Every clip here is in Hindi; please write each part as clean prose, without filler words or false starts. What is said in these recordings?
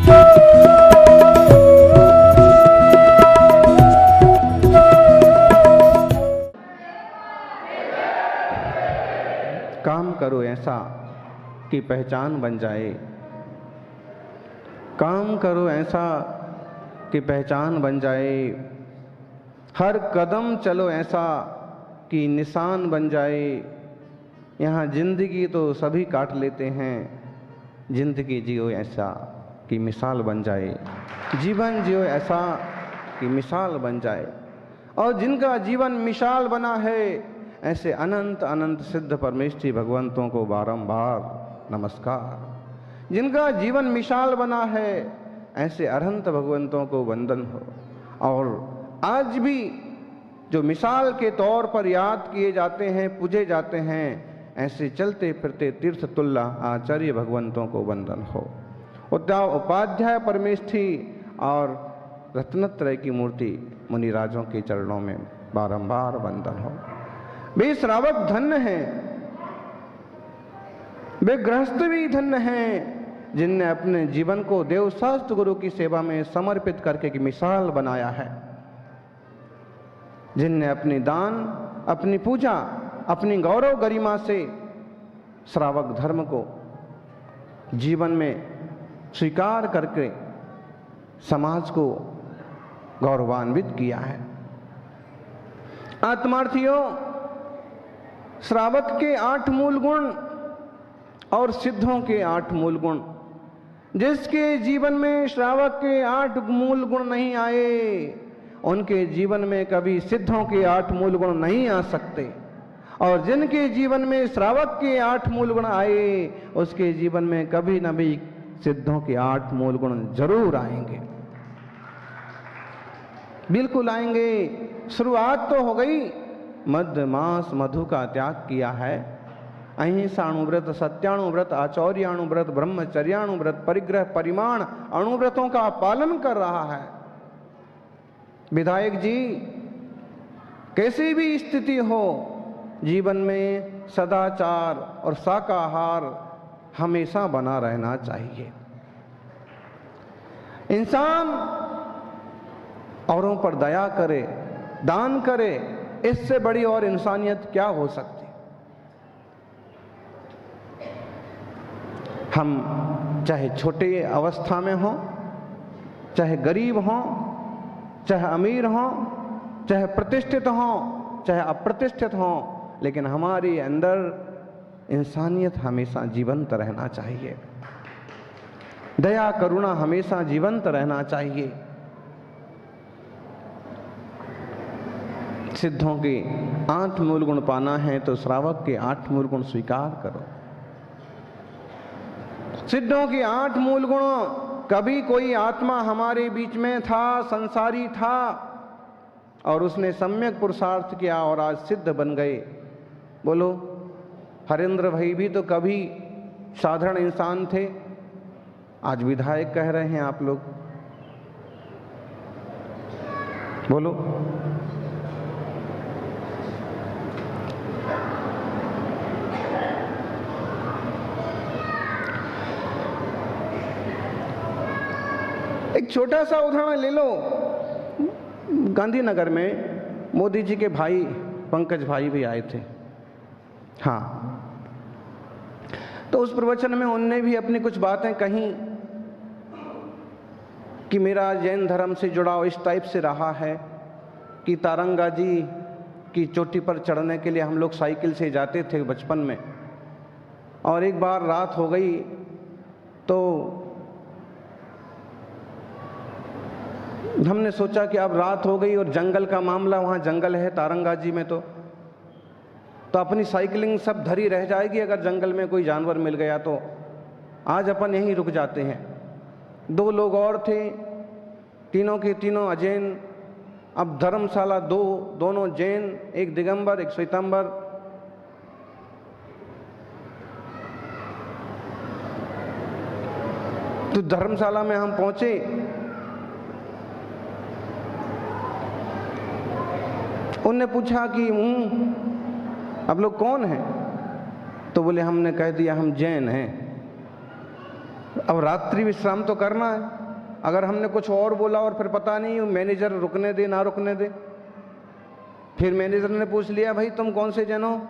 काम करो ऐसा कि पहचान बन जाए, काम करो ऐसा कि पहचान बन जाए, हर कदम चलो ऐसा कि निशान बन जाए। यहाँ जिंदगी तो सभी काट लेते हैं, जिंदगी जियो ऐसा कि मिसाल बन जाए, जीवन जियो ऐसा कि मिसाल बन जाए। और जिनका जीवन मिसाल बना है, ऐसे अनंत अनंत सिद्ध परमेष्ठी भगवंतों को बारंबार नमस्कार। जिनका जीवन मिसाल बना है, ऐसे अनंत भगवंतों को वंदन हो। और आज भी जो मिसाल के तौर पर याद किए जाते हैं, पूजे जाते हैं, ऐसे चलते फिरते तीर्थ तुल्य आचार्य भगवंतों को वंदन हो। उपाध्याय परमेष्ठी और रत्नत्रय की मूर्ति मुनिराजों के चरणों में बारंबार वंदन हो। वे श्रावक धन्य हैं, वे गृहस्थ भी धन्य हैं, जिनने अपने जीवन को देवशास्त्र गुरु की सेवा में समर्पित करके की मिसाल बनाया है, जिनने अपनी दान, अपनी पूजा, अपनी गौरव गरिमा से श्रावक धर्म को जीवन में स्वीकार करके समाज को गौरवान्वित किया है। आत्मार्थियों, श्रावक के 8 मूल गुण और सिद्धों के 8 मूल गुण, जिसके जीवन में श्रावक के 8 मूल गुण नहीं आए, उनके जीवन में कभी सिद्धों के 8 मूल गुण नहीं आ सकते। और जिनके जीवन में श्रावक के 8 मूल गुण आए, उसके जीवन में कभी न भी सिद्धों के 8 मूल गुण जरूर आएंगे, बिल्कुल आएंगे। शुरुआत तो हो गई, मध्य मास मधु का त्याग किया है, अहिंसाणुव्रत, सत्याणुव्रत, आचौर्याणुव्रत, ब्रह्मचर्याणुव्रत, परिग्रह, परिमाण अणुव्रतों का पालन कर रहा है। विधायक जी, कैसी भी स्थिति हो, जीवन में सदाचार और शाकाहार हमेशा बना रहना चाहिए। इंसान औरों पर दया करे, दान करे, इससे बड़ी और इंसानियत क्या हो सकती। हम चाहे छोटे अवस्था में हों, चाहे गरीब हों, चाहे अमीर हों, चाहे प्रतिष्ठित हों, चाहे अप्रतिष्ठित हों, लेकिन हमारे अंदर इंसानियत हमेशा जीवंत रहना चाहिए, दया करुणा हमेशा जीवंत रहना चाहिए। सिद्धों के 8 मूल गुण पाना है तो श्रावक के 8 मूल गुण स्वीकार करो। सिद्धों के 8 मूल गुण, कभी कोई आत्मा हमारे बीच में था, संसारी था, और उसने सम्यक पुरुषार्थ किया और आज सिद्ध बन गए। बोलो, हरेंद्र भाई भी तो कभी साधारण इंसान थे, आज विधायक कह रहे हैं आप लोग। बोलो, एक छोटा सा उदाहरण ले लो। गांधीनगर में मोदी जी के भाई पंकज भाई भी आए थे। हाँ, तो उस प्रवचन में उनने भी अपनी कुछ बातें कहीं कि मेरा जैन धर्म से जुड़ाव इस टाइप से रहा है कि तारंगा जी की चोटी पर चढ़ने के लिए हम लोग साइकिल से जाते थे बचपन में, और एक बार रात हो गई तो हमने सोचा कि अब रात हो गई और जंगल का मामला, वहाँ जंगल है तारंगा जी में, तो अपनी साइकिलिंग सब धरी रह जाएगी अगर जंगल में कोई जानवर मिल गया तो। आज अपन यहीं रुक जाते हैं। 2 लोग और थे, तीनों के तीनों अजैन। अब धर्मशाला दोनों जैन, एक दिगंबर एक श्वेतांबर। तो धर्मशाला में हम पहुंचे, उनने पूछा कि आप लोग कौन हैं? तो बोले, हमने कह दिया हम जैन हैं। अब रात्रि विश्राम तो करना है। अगर हमने कुछ और बोला और फिर पता नहीं मैनेजर रुकने दे ना रुकने दे, फिर मैनेजर ने पूछ लिया भाई तुम कौन से जैन हो,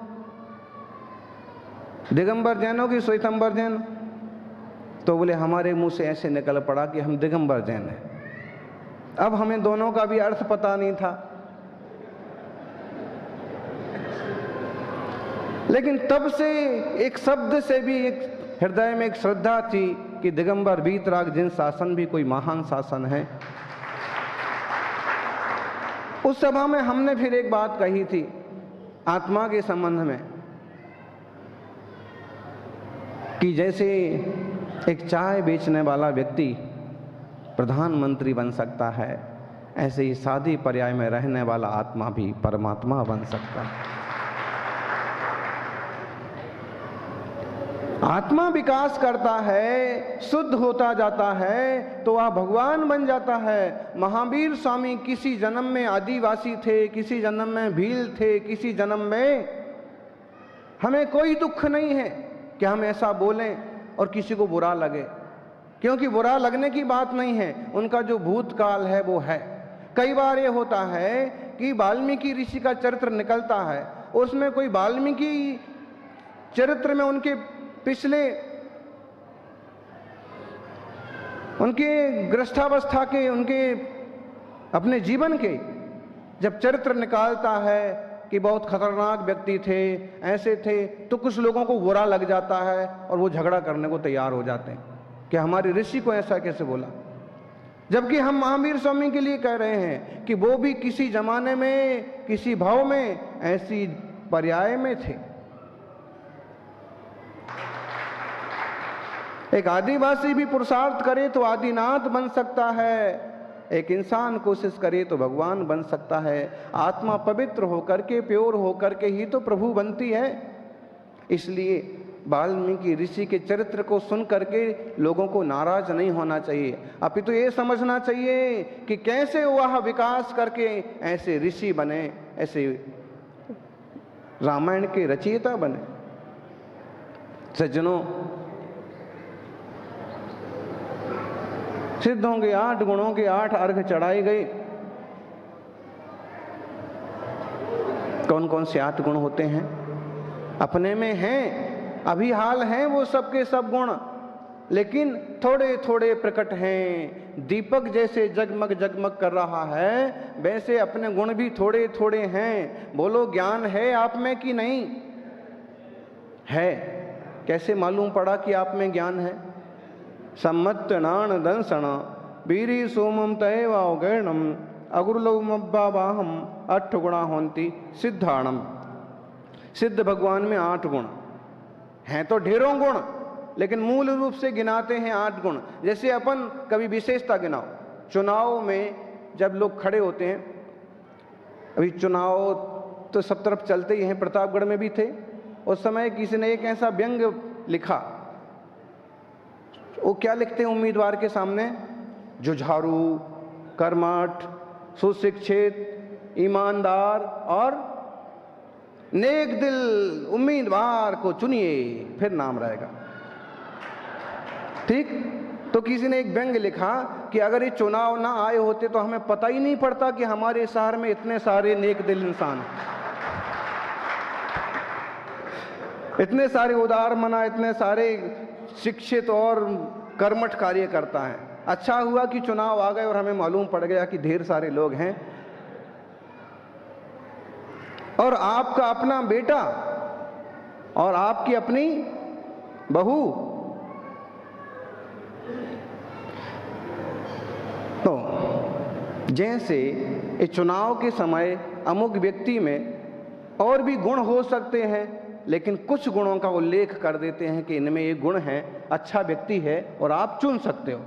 दिगंबर जैन हो कि श्वेतंबर जैन? तो बोले हमारे मुंह से ऐसे निकल पड़ा कि हम दिगंबर जैन हैं। अब हमें दोनों का भी अर्थ पता नहीं था, लेकिन तब से एक शब्द से भी एक हृदय में एक श्रद्धा थी कि दिगंबर वीतराग जिन शासन भी कोई महान शासन है। उस सभा में हमने फिर एक बात कही थी आत्मा के संबंध में कि जैसे एक चाय बेचने वाला व्यक्ति प्रधानमंत्री बन सकता है, ऐसे ही शादी पर्याय में रहने वाला आत्मा भी परमात्मा बन सकता है। आत्मा विकास करता है, शुद्ध होता जाता है, तो वह भगवान बन जाता है। महावीर स्वामी किसी जन्म में आदिवासी थे, किसी जन्म में भील थे, किसी जन्म में, हमें कोई दुख नहीं है कि हम ऐसा बोलें और किसी को बुरा लगे, क्योंकि बुरा लगने की बात नहीं है। उनका जो भूतकाल है वो है। कई बार ये होता है कि वाल्मीकि ऋषि का चरित्र निकलता है, उसमें कोई वाल्मीकि चरित्र में उनके पिछले, उनके गृहस्थावस्था के, उनके अपने जीवन के जब चरित्र निकालता है कि बहुत खतरनाक व्यक्ति थे, ऐसे थे, तो कुछ लोगों को बुरा लग जाता है और वो झगड़ा करने को तैयार हो जाते हैं कि हमारे ऋषि को ऐसा कैसे बोला। जबकि हम महावीर स्वामी के लिए कह रहे हैं कि वो भी किसी जमाने में, किसी भाव में, ऐसी पर्याय में थे। एक आदिवासी भी पुरुषार्थ करे तो आदिनाथ बन सकता है, एक इंसान कोशिश करे तो भगवान बन सकता है। आत्मा पवित्र होकर के, प्योर होकर के ही तो प्रभु बनती है। इसलिए वाल्मीकि ऋषि के चरित्र को सुन करके लोगों को नाराज नहीं होना चाहिए, अपितु ये समझना चाहिए कि कैसे वह विकास करके ऐसे ऋषि बने, ऐसे रामायण के रचयिता बने। सज्जनों, सिद्धों के 8 गुणों के 8 अर्घ चढ़ाए गए। कौन कौन से 8 गुण होते हैं? अपने में हैं, अभी हाल हैं वो सबके सब गुण, लेकिन थोड़े थोड़े प्रकट हैं। दीपक जैसे जगमग जगमग कर रहा है, वैसे अपने गुण भी थोड़े थोड़े हैं। बोलो, ज्ञान है आप में कि नहीं है? कैसे मालूम पड़ा कि आप में ज्ञान है? सम्मत्यनान दंसण बीरी सोमम तयवागणम अगुरुलवमब्बावाहम 8 गुणा होंती सिद्धाणम। सिद्ध भगवान में 8 गुण हैं, तो ढेरों गुण, लेकिन मूल रूप से गिनाते हैं 8 गुण। जैसे अपन कभी विशेषता गिनाओ, चुनाव में जब लोग खड़े होते हैं, अभी चुनाव तो सब तरफ चलते ही हैं, प्रतापगढ़ में भी थे। उस समय किसी ने एक ऐसा व्यंग्य लिखा, वो क्या लिखते हैं उम्मीदवार के सामने? जुझारू, कर्मठ, सुशिक्षित, ईमानदार और नेक दिल उम्मीदवार को चुनिए, फिर नाम रहेगा। ठीक? तो किसी ने एक व्यंग्य लिखा कि अगर ये चुनाव ना आए होते तो हमें पता ही नहीं पड़ता कि हमारे शहर में इतने सारे नेक दिल इंसान, इतने सारे उदार मना, इतने सारे शिक्षित और कर्मठ कार्य करता है। अच्छा हुआ कि चुनाव आ गए और हमें मालूम पड़ गया कि ढेर सारे लोग हैं। और आपका अपना बेटा और आपकी अपनी बहू, तो जैसे इस चुनाव के समय अमुक व्यक्ति में और भी गुण हो सकते हैं, लेकिन कुछ गुणों का उल्लेख कर देते हैं कि इनमें ये गुण है, अच्छा व्यक्ति है और आप चुन सकते हो।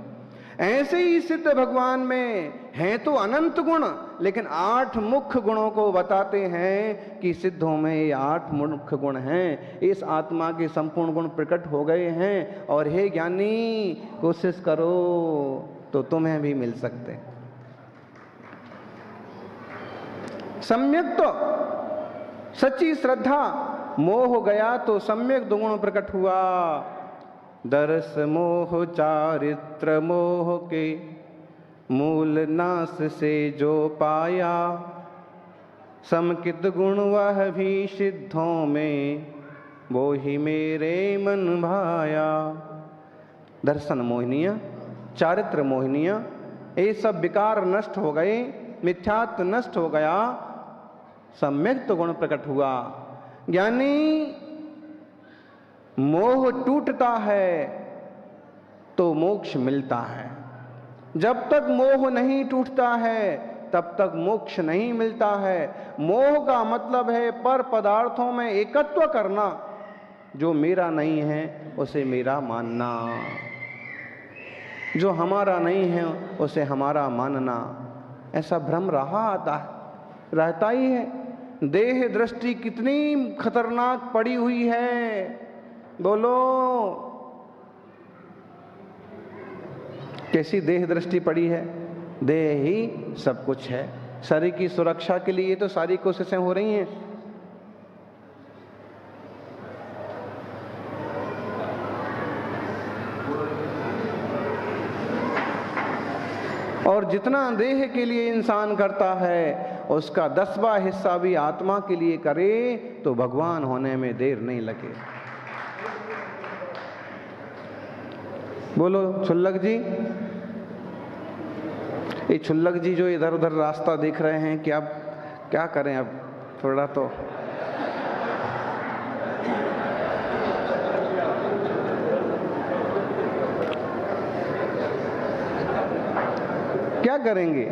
ऐसे ही सिद्ध भगवान में हैं तो अनंत गुण, लेकिन 8 मुख्य गुणों को बताते हैं कि सिद्धों में ये 8 मुख्य गुण हैं। इस आत्मा के संपूर्ण गुण प्रकट हो गए हैं। और हे ज्ञानी, कोशिश करो तो तुम्हें भी मिल सकते। सम्यक तो सच्ची श्रद्धा, मोह हो गया तो सम्यक 2 गुण प्रकट हुआ। दर्श मोह चारित्र मोह के मूल नाश से जो पाया, समकित गुण वह भी सिद्धों में, वो ही मेरे मन भाया। दर्शन मोहिनियाँ, चारित्र मोहिनियाँ, ये सब विकार नष्ट हो गए, मिथ्यात्व नष्ट हो गया, सम्यक तो गुण प्रकट हुआ। ज्ञानी मोह टूटता है तो मोक्ष मिलता है। जब तक मोह नहीं टूटता है तब तक मोक्ष नहीं मिलता है। मोह का मतलब है पर पदार्थों में एकत्व करना, जो मेरा नहीं है उसे मेरा मानना, जो हमारा नहीं है उसे हमारा मानना। ऐसा भ्रम रहता ही है। देह दृष्टि कितनी खतरनाक पड़ी हुई है, बोलो कैसी देह दृष्टि पड़ी है। देह ही सब कुछ है। शरीर की सुरक्षा के लिए तो सारी कोशिशें हो रही हैं। और जितना देह के लिए इंसान करता है उसका 10वां हिस्सा भी आत्मा के लिए करे तो भगवान होने में देर नहीं लगे। बोलो छुल्लक जी। ये छुल्लक जी जो इधर उधर रास्ता देख रहे हैं कि अब क्या करें, अब थोड़ा तो क्या करेंगे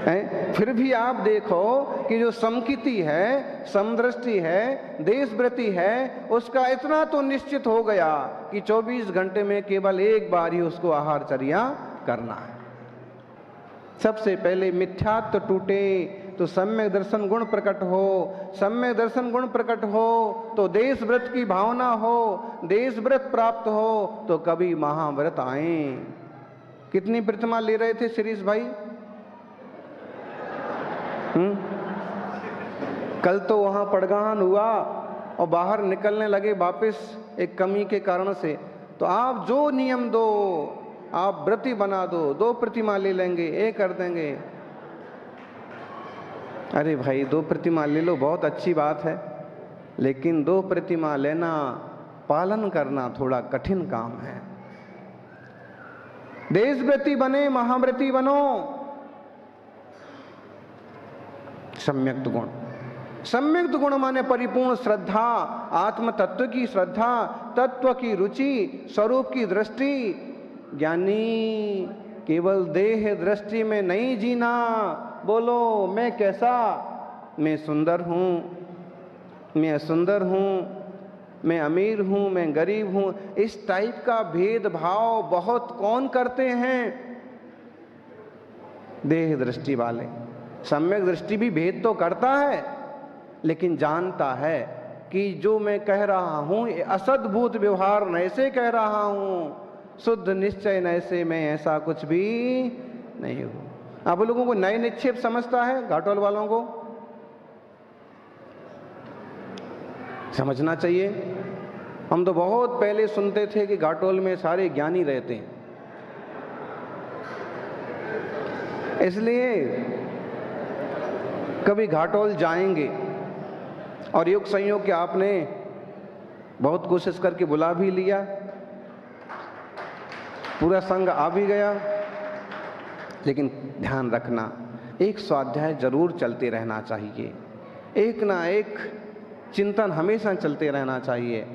हैं? फिर भी आप देखो कि जो समकिति है, समदृष्टि है, देशवृत्ति है, उसका इतना तो निश्चित हो गया कि 24 घंटे में केवल एक बार ही उसको आहारचर्या करना है। सबसे पहले मिथ्यात्व टूटे तो सम्यक दर्शन गुण प्रकट हो, सम्यक दर्शन गुण प्रकट हो तो देशव्रत की भावना हो, देशव्रत प्राप्त हो तो कभी महाव्रत आए। कितनी प्रतिमा ले रहे थे शिरीष भाई? कल तो वहां पड़गान हुआ और बाहर निकलने लगे वापस एक कमी के कारण से। तो आप जो नियम दो, आप व्रती बना दो, 2 प्रतिमा ले लेंगे, ये कर देंगे। अरे भाई 2 प्रतिमा ले लो, बहुत अच्छी बात है, लेकिन 2 प्रतिमा लेना, पालन करना थोड़ा कठिन काम है। देशव्रती बने, महाव्रती बनो। सम्यक गुण, सम्यक गुण माने परिपूर्ण श्रद्धा, आत्म तत्व की श्रद्धा, तत्व की रुचि, स्वरूप की दृष्टि। ज्ञानी केवल देह दृष्टि में नहीं जीना। बोलो मैं कैसा, मैं सुंदर हूं, मैं असुंदर हूं, मैं अमीर हूं, मैं गरीब हूं, इस टाइप का भेदभाव बहुत कौन करते हैं? देह दृष्टि वाले। सम्यक दृष्टि भी भेद तो करता है, लेकिन जानता है कि जो मैं कह रहा हूं असद्भूत व्यवहार नैसे कह रहा हूं, शुद्ध निश्चय नैसे मैं ऐसा कुछ भी नहीं हूं। आप लोगों को नए निक्षेप समझता है, घाटोल वालों को समझना चाहिए। हम तो बहुत पहले सुनते थे कि घाटोल में सारे ज्ञानी रहते हैं, इसलिए कभी घाटोल जाएंगे और योग संयोग के आपने बहुत कोशिश करके बुला भी लिया, पूरा संघ आ भी गया, लेकिन ध्यान रखना एक स्वाध्याय जरूर चलते रहना चाहिए। एक ना एक चिंतन हमेशा चलते रहना चाहिए।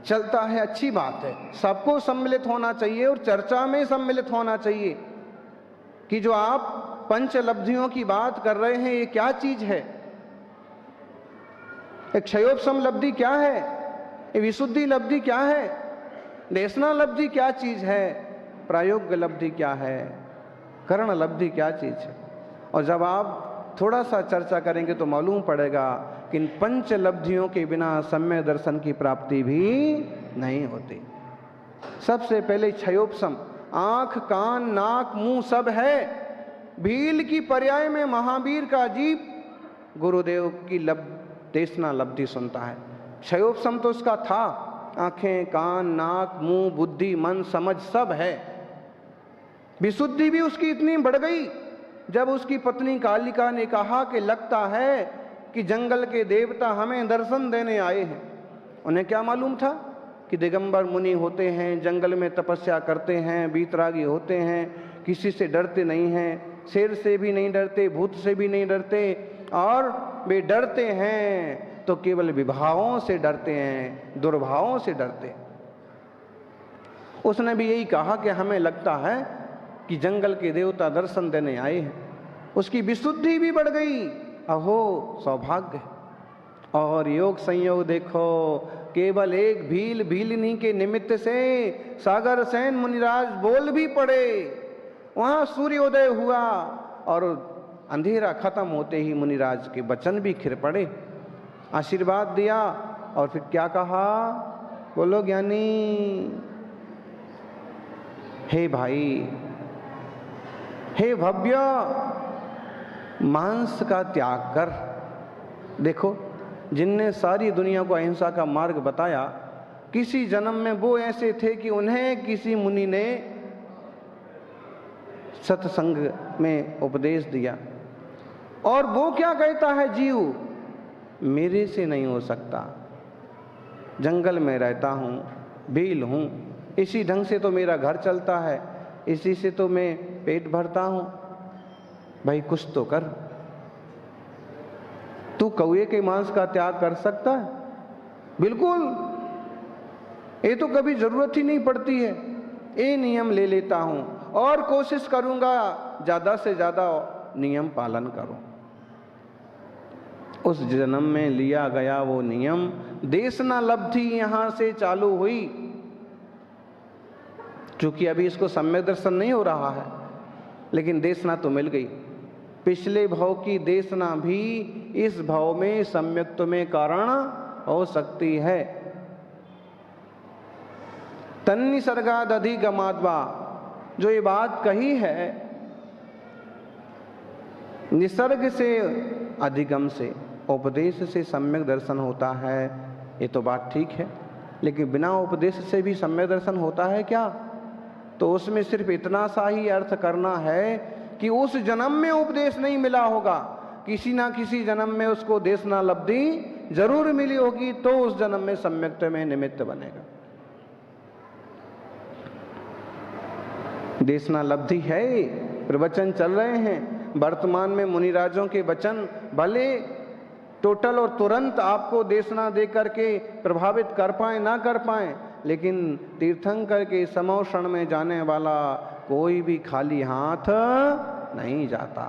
चलता है अच्छी बात है, सबको सम्मिलित होना चाहिए और चर्चा में सम्मिलित होना चाहिए कि जो आप पंचलब्धियों की बात कर रहे हैं ये क्या चीज है। एक क्षयोपशम लब्धि क्या है, ये विशुद्धि लब्धि क्या है, देशना लब्धि क्या चीज है, प्रायोग्य लब्धि क्या है, कर्ण लब्धि क्या चीज है। और जब आप थोड़ा सा चर्चा करेंगे तो मालूम पड़ेगा कि इन पंच लब्धियों के बिना सम्यक दर्शन की प्राप्ति भी नहीं होती। सबसे पहले क्षयोपशम, आंख कान नाक मुंह सब है। भील की पर्याय में महावीर का जीव गुरुदेव की देशना लब्धि सुनता है। क्षयोपशम तो उसका था, आंखें, कान, नाक, मुंह, बुद्धि, मन, समझ सब है। विशुद्धि भी उसकी इतनी बढ़ गई, जब उसकी पत्नी कालिका ने कहा कि लगता है कि जंगल के देवता हमें दर्शन देने आए हैं। उन्हें क्या मालूम था कि दिगंबर मुनि होते हैं, जंगल में तपस्या करते हैं, वीतरागी होते हैं, किसी से डरते नहीं हैं, शेर से भी नहीं डरते, भूत से भी नहीं डरते, और वे डरते हैं तो केवल विभावों से डरते हैं, दुर्भावों से डरते हैं। उसने भी यही कहा कि हमें लगता है कि जंगल के देवता दर्शन देने आए हैं। उसकी विशुद्धि भी बढ़ गई। अहो सौभाग्य! और योग संयोग देखो, केवल एक भील भीलनी के निमित्त से सागर सेन मुनिराज बोल भी पड़े। वहां सूर्योदय हुआ और अंधेरा खत्म होते ही मुनिराज के वचन भी खिर पड़े, आशीर्वाद दिया और फिर क्या कहा? बोलो ज्ञानी। हे भाई, हे भव्य, मांस का त्याग कर। देखो, जिनने सारी दुनिया को अहिंसा का मार्ग बताया, किसी जन्म में वो ऐसे थे कि उन्हें किसी मुनि ने सत्संग में उपदेश दिया, और वो क्या कहता है? जीव मेरे से नहीं हो सकता, जंगल में रहता हूँ, भील हूँ, इसी ढंग से तो मेरा घर चलता है, इसी से तो मैं पेट भरता हूँ। भाई कुछ तो कर। तू कौए के मांस का त्याग कर सकता है? बिल्कुल, ये तो कभी जरूरत ही नहीं पड़ती है। ये नियम ले लेता हूं और कोशिश करूंगा ज्यादा से ज्यादा नियम पालन करूं। उस जन्म में लिया गया वो नियम, देशना लब्धि यहां से चालू हुई। चूंकि अभी इसको सम्यक दर्शन नहीं हो रहा है, लेकिन देशना तो मिल गई। पिछले भाव की देशना भी इस भाव में सम्यक्त्व में कारण हो सकती है। तन्निसर्गाद अधिगमाद्वा, जो ये बात कही है, निसर्ग से, अधिगम से, उपदेश से सम्यक दर्शन होता है, ये तो बात ठीक है। लेकिन बिना उपदेश से भी सम्यक दर्शन होता है क्या? तो उसमें सिर्फ इतना सा ही अर्थ करना है कि उस जन्म में उपदेश नहीं मिला होगा, किसी ना किसी जन्म में उसको देशना लब्धि जरूर मिली होगी, तो उस जन्म में सम्यक्त्व में निमित्त बनेगा। देशना लब्धि है, प्रवचन चल रहे हैं वर्तमान में। मुनिराजों के वचन भले टोटल और तुरंत आपको देशना दे करके प्रभावित कर पाए ना कर पाए, लेकिन तीर्थंकर के समो क्षण में जाने वाला कोई भी खाली हाथ नहीं जाता।